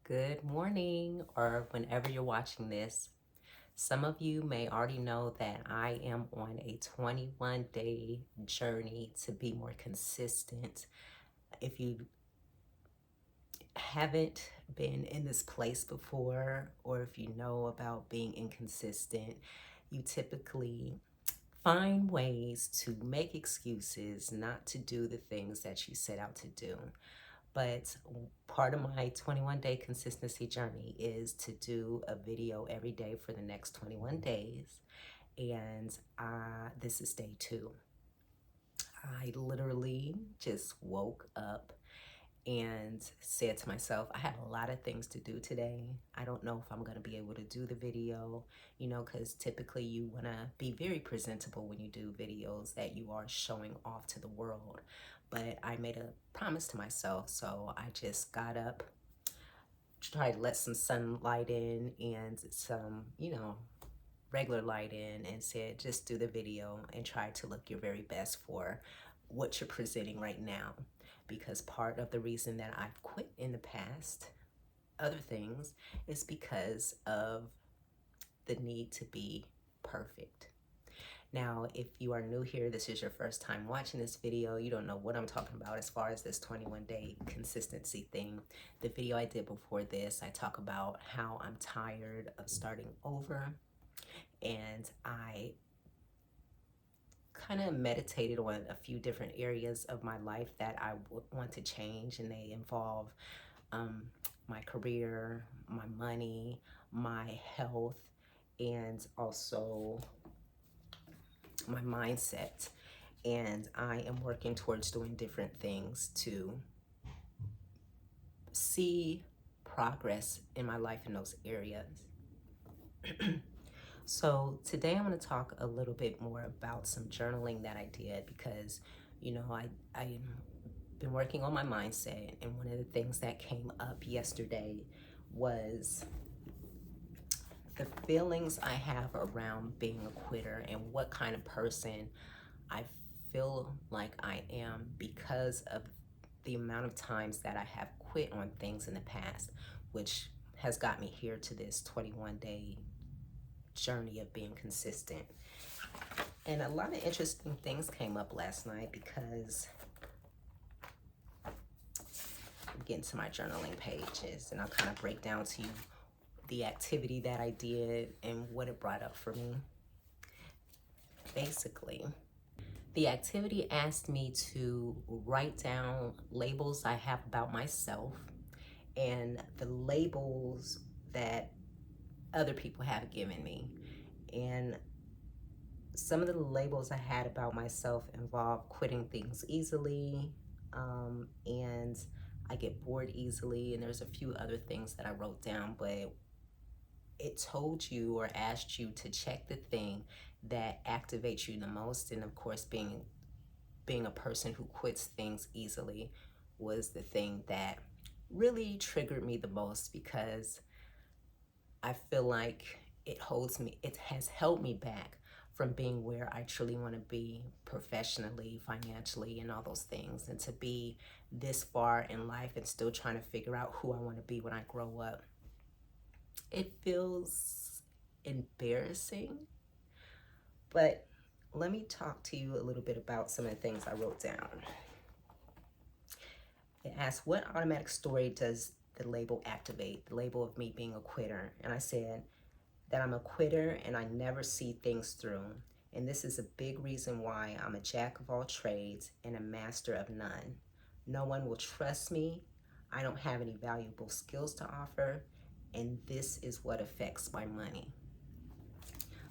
Good morning, or whenever you're watching this. Some of you may already know that I am on a 21-day journey to be more consistent. If you haven't been in this place before, or if you know about being inconsistent, you typically find ways to make excuses not to do the things that you set out to do. But part of my 21-day consistency journey is to do a video every day for the next 21 days. And this is day 2. I literally just woke up and said to myself, I have a lot of things to do today. I don't know if I'm going to be able to do the video, because typically you want to be very presentable when you do videos that you are showing off to the world. But I made a promise to myself, so I just got up, tried to let some sunlight in and some, regular light in, and said, just do the video and try to look your very best for what you're presenting right now. Because part of the reason that I've quit in the past, other things, is because of the need to be perfect. Now, if you are new here, this is your first time watching this video, you don't know what I'm talking about as far as this 21-day consistency thing. The video I did before this, I talk about how I'm tired of starting over, and I kind of meditated on a few different areas of my life that I want to change, and they involve my career, my money, my health, and also my mindset. And I am working towards doing different things to see progress in my life in those areas. So today I'm going to talk a little bit more about some journaling that I did because, I've been working on my mindset, and one of the things that came up yesterday was the feelings I have around being a quitter and what kind of person I feel like I am because of the amount of times that I have quit on things in the past, which has got me here to this 21-day journey of being consistent. And a lot of interesting things came up last night because I'm getting to my journaling pages, and I'll kind of break down to you the activity that I did and what it brought up for me. Basically, the activity asked me to write down labels I have about myself and the labels that other people have given me. And some of the labels I had about myself involve quitting things easily, and I get bored easily, and there's a few other things that I wrote down, but it told you or asked you to check the thing that activates you the most. And of course, being a person who quits things easily was the thing that really triggered me the most, because I feel like it has held me back from being where I truly want to be professionally, financially, and all those things. And to be this far in life and still trying to figure out who I want to be when I grow up, it feels embarrassing. But let me talk to you a little bit about some of the things I wrote down. It asks, what automatic story does the label activate? The label of me being a quitter. And I said that I'm a quitter and I never see things through. And this is a big reason why I'm a jack of all trades and a master of none. No one will trust me. I don't have any valuable skills to offer. And this is what affects my money.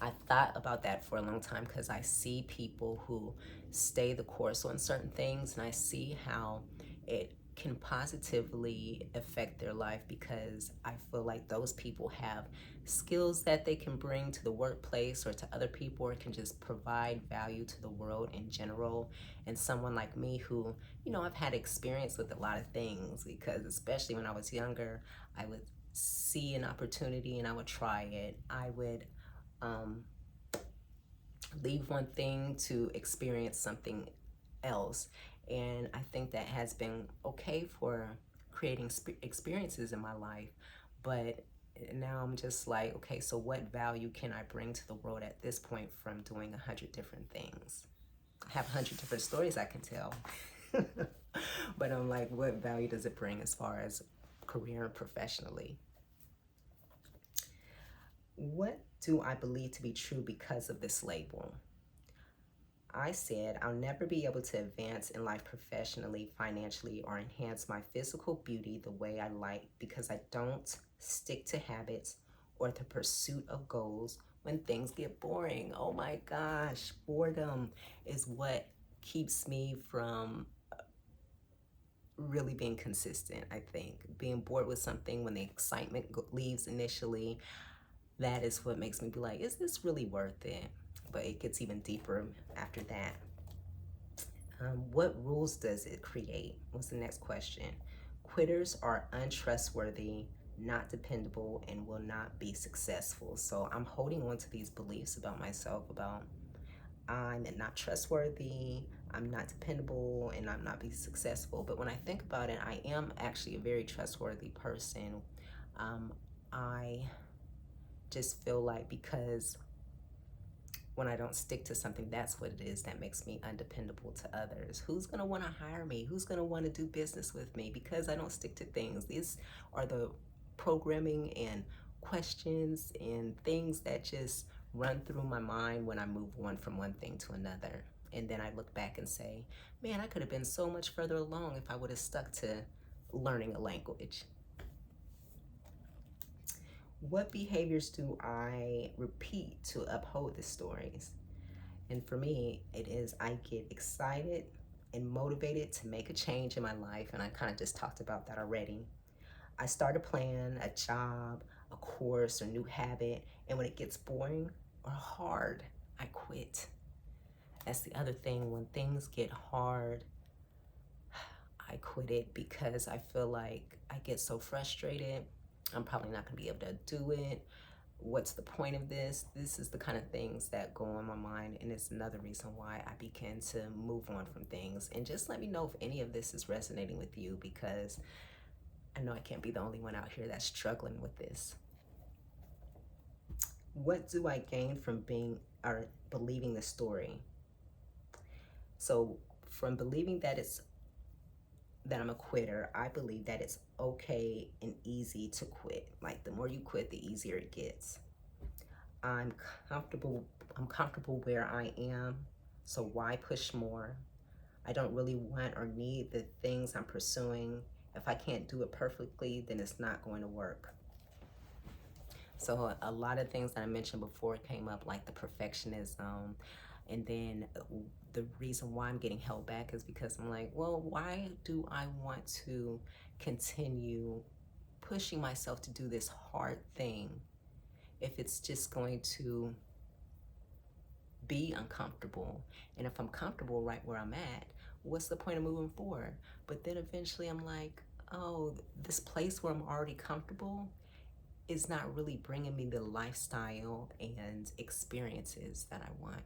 I thought about that for a long time because I see people who stay the course on certain things, and I see how it can positively affect their life, because I feel like those people have skills that they can bring to the workplace or to other people, or can just provide value to the world in general. And someone like me who, I've had experience with a lot of things, because especially when I was younger, I would see an opportunity and I would try it. I would leave one thing to experience something else. And I think that has been okay for creating experiences in my life. But now I'm just like, okay, so what value can I bring to the world at this point from doing 100 different things? I have 100 different stories I can tell. But I'm like, what value does it bring as far as career and professionally? What do I believe to be true because of this label? I said I'll never be able to advance in life professionally, financially, or enhance my physical beauty the way I like because I don't stick to habits or the pursuit of goals when things get boring. Oh my gosh, boredom is what keeps me from really being consistent, I think. Being bored with something when the excitement leaves initially, that is what makes me be like, is this really worth it? But it gets even deeper after that. What rules does it create? What's the next question? Quitters are untrustworthy, not dependable, and will not be successful. So I'm holding on to these beliefs about myself about I'm not trustworthy, I'm not dependable, and I'm not be successful. But when I think about it, I am actually a very trustworthy person. I just feel like because when I don't stick to something, that's what it is that makes me undependable to others. Who's going to want to hire me? Who's going to want to do business with me? Because I don't stick to things. These are the programming and questions and things that just run through my mind when I move on from one thing to another. And then I look back and say, man, I could have been so much further along if I would have stuck to learning a language. What behaviors do I repeat to uphold the stories? And for me, it is I get excited and motivated to make a change in my life. And I kind of just talked about that already. I start a plan, a job, a course, or new habit. And when it gets boring or hard, I quit. That's the other thing. When things get hard, I quit it because I feel like I get so frustrated. I'm probably not going to be able to do it. What's the point of this? This is the kind of things that go on my mind, and it's another reason why I begin to move on from things. And just let me know if any of this is resonating with you, because I know I can't be the only one out here that's struggling with this. What do I gain from being or believing the story? So from believing that I'm a quitter, I believe that it's okay and easy to quit. Like the more you quit, the easier it gets. I'm comfortable where I am, so why push more? I don't really want or need the things I'm pursuing. If I can't do it perfectly, then it's not going to work. So a lot of things that I mentioned before came up, like the perfectionism. And then the reason why I'm getting held back is because I'm like, well, why do I want to continue pushing myself to do this hard thing if it's just going to be uncomfortable? And if I'm comfortable right where I'm at, what's the point of moving forward? But then eventually I'm like, oh, this place where I'm already comfortable is not really bringing me the lifestyle and experiences that I want.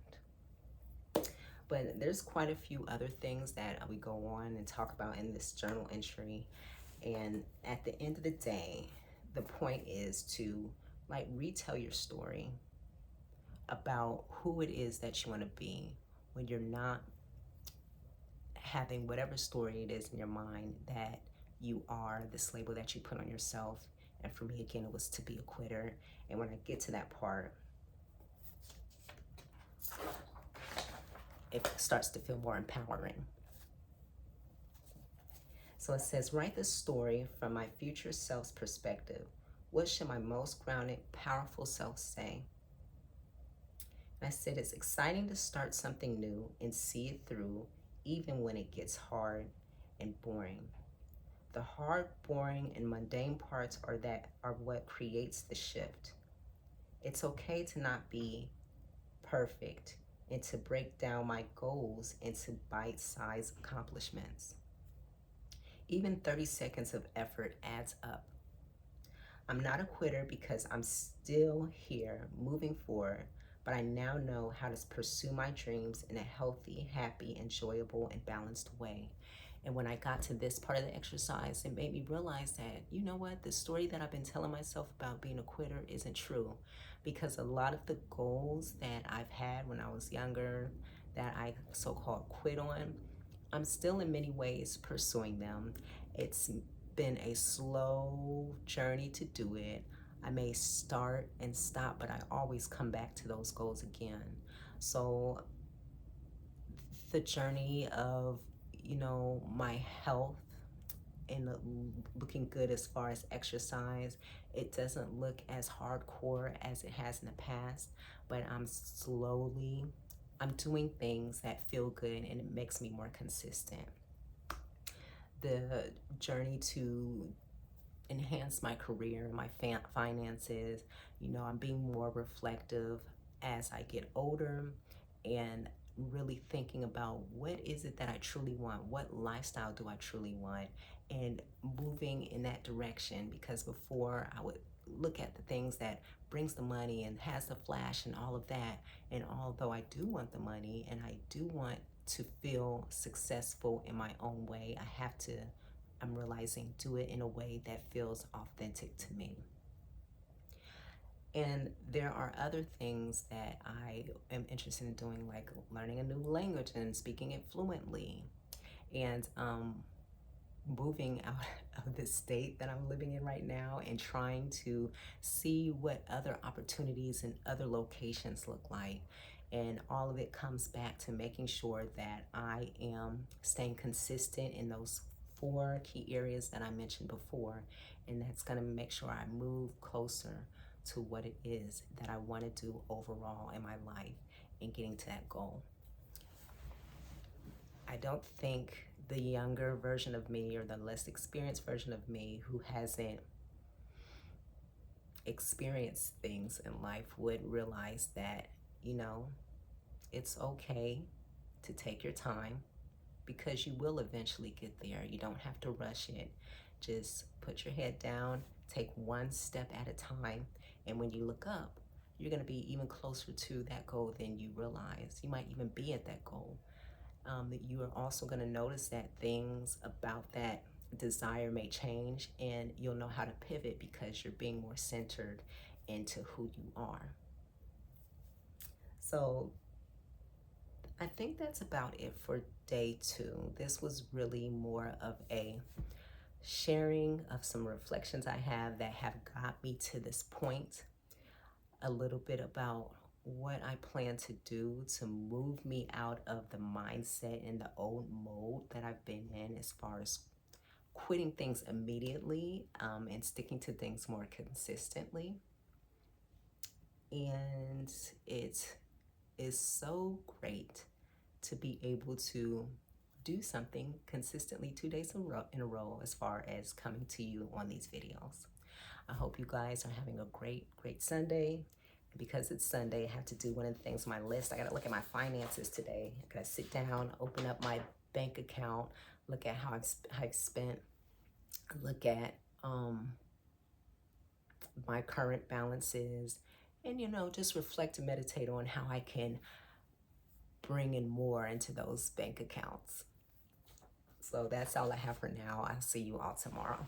But there's quite a few other things that we go on and talk about in this journal entry. And at the end of the day, the point is to like retell your story about who it is that you want to be when you're not having whatever story it is in your mind that you are, this label that you put on yourself. And for me, again, it was to be a quitter. And when I get to that part, it starts to feel more empowering. So it says, write the story from my future self's perspective. What should my most grounded, powerful self say? And I said, it's exciting to start something new and see it through, even when it gets hard and boring. The hard, boring, and mundane parts are what creates the shift. It's okay to not be perfect and to break down my goals into bite-sized accomplishments. Even 30 seconds of effort adds up. I'm not a quitter because I'm still here moving forward, but I now know how to pursue my dreams in a healthy, happy, enjoyable, and balanced way. And when I got to this part of the exercise, it made me realize that, you know what, the story that I've been telling myself about being a quitter isn't true. Because a lot of the goals that I've had when I was younger, that I so called quit on, I'm still in many ways pursuing them. It's been a slow journey to do it. I may start and stop, but I always come back to those goals again. So the journey of, my health and looking good as far as exercise, it doesn't look as hardcore as it has in the past, but I'm doing things that feel good and it makes me more consistent. The journey to enhance my career, my finances, I'm being more reflective as I get older and really thinking about what is it that I truly want? What lifestyle do I truly want? And moving in that direction, because before I would look at the things that brings the money and has the flash and all of that. And although I do want the money and I do want to feel successful in my own way, I'm realizing, do it in a way that feels authentic to me. And there are other things that I am interested in doing, like learning a new language and speaking it fluently, and moving out of the state that I'm living in right now and trying to see what other opportunities and other locations look like. And all of it comes back to making sure that I am staying consistent in those 4 key areas that I mentioned before. And that's going to make sure I move closer to what it is that I want to do overall in my life and getting to that goal. I don't think the younger version of me or the less experienced version of me who hasn't experienced things in life would realize that, it's okay to take your time, because you will eventually get there. You don't have to rush it. Just put your head down, take one step at a time, and when you look up, you're going to be even closer to that goal than you realize. You might even be at that goal. That you are also going to notice that things about that desire may change, and you'll know how to pivot because you're being more centered into who you are. So I think that's about it for day 2. This was really more of a sharing of some reflections I have that have got me to this point, a little bit about what I plan to do to move me out of the mindset and the old mode that I've been in, as far as quitting things immediately and sticking to things more consistently. And it is so great to be able to do something consistently 2 days in a row as far as coming to you on these videos. I hope you guys are having a great Sunday. Because it's Sunday, I have to do one of the things on my list. I got to look at my finances today. I got to sit down, open up my bank account, look at how I've spent, look at my current balances, and just reflect and meditate on how I can bring in more into those bank accounts. So that's all I have for now. I'll see you all tomorrow.